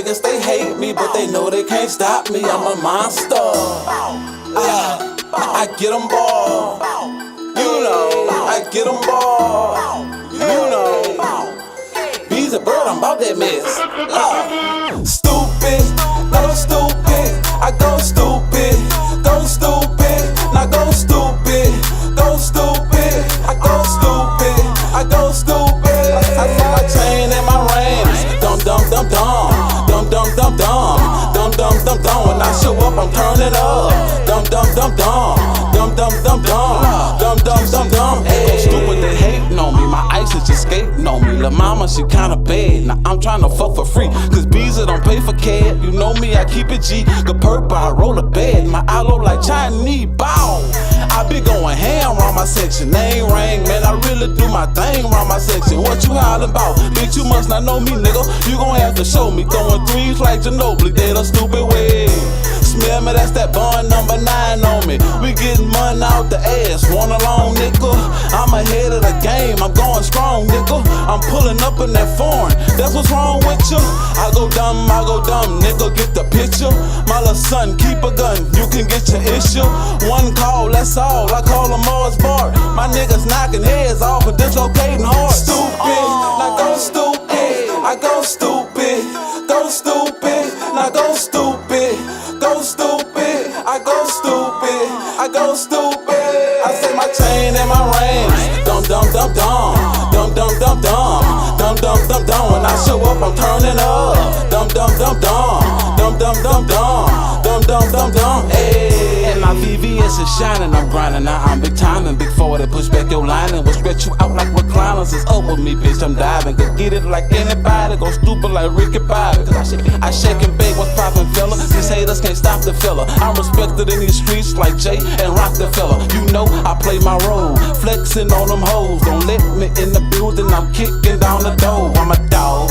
Niggas, they hate me, but they know they can't stop me. I'm a monster. I get them ball. You know, I get them ball. You know, B's a bird, I'm about that mess. Stupid, go stupid. I go stupid, go stupid. Now go stupid, go stupid. I go stupid, I go stupid. I got my chain and my rings. Dum dum dum dum, dum dum dum dum, dum dum dum dum. When I show up, I'm turning up. Dum dum dum dum, dum dum dum dum, dum dum dum dum. Go stupid, they hating on me. My ice is just skating on me. La mama, she kinda bad. Now I'm trying to fuck for free, cause Beezer don't pay for CAD. You know me, I keep it G. Good purple, I roll a bed. My eye look like Chinese bow. I be going ham around my section. Name ring, man, I really do my thing around my section. What you hollin' about? Bitch, you must not know me, nigga. You gon' have to show me. Throwing threes like Ginobili, they the stupid way. Smell me, that's that bun number 9 on me. We getting money out the ass, one alone, nigga. I'm ahead of the game, I'm going strong, nigga. I'm pulling up in that foreign, that's what's wrong with you. I go dumb, nigga, get the picture. My little son, keep a gun, you can get your issue. One call, that's all, I call them Mars Bar. My niggas knocking heads off and dislocating hard. Stupid, now go stupid. I go stupid, go stupid. Now go stupid, go stupid. I go stupid, I go stupid. I say my chain and my rings. Dum dum dum dum, dum dum dum dum, dum dum dum dum. When I show up, I'm turning up. Dum dum dum dum, dum dum dum dum, dum dum dum dum. Hey, and my VVS is shining. I'm grinding now. I'm big timing, big forward and push back your line and will stretch you out like recliners. It's up with me, bitch. I'm diving. Could get it like anybody. Go stupid like Ricky Bobby. Cause I shake and bake. What's poppin', fella? These haters can't stop the fella. I'm respected in these streets like Jay and Rockefeller. You know I play my role, flexing on them hoes. Don't let me in the building. I'm kicking down the door. I'm a dog.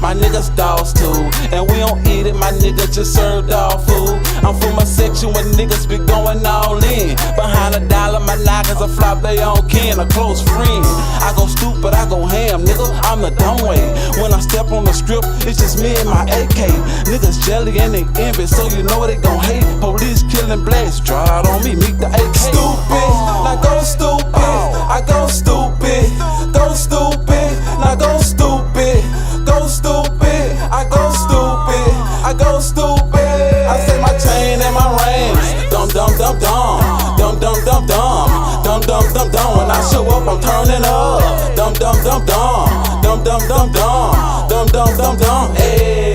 My niggas dogs too, and we don't eat it, my nigga just serve dog food. I'm from a section where niggas be going all in. Behind $1, my knockers a flop, they on kin, a close friend. I go stupid, I go ham, nigga, I'm the dumb way. When I step on the strip, it's just me and my AK. Niggas jelly and they envy, so you know they gon' hate. Police killing blacks, draw out on me, meet the AK. Stupid, now go stupid, I go stupid, go stupid, now go stupid. Go stupid, I go stupid, I go stupid. I say my chain and my rings. Dum dum dum dum, dum dum dum dum, dum dum dum dum. When I show up, I'm turning up. Dum dum dum dum, dum dum dum dum, dum dum dum dum. Hey.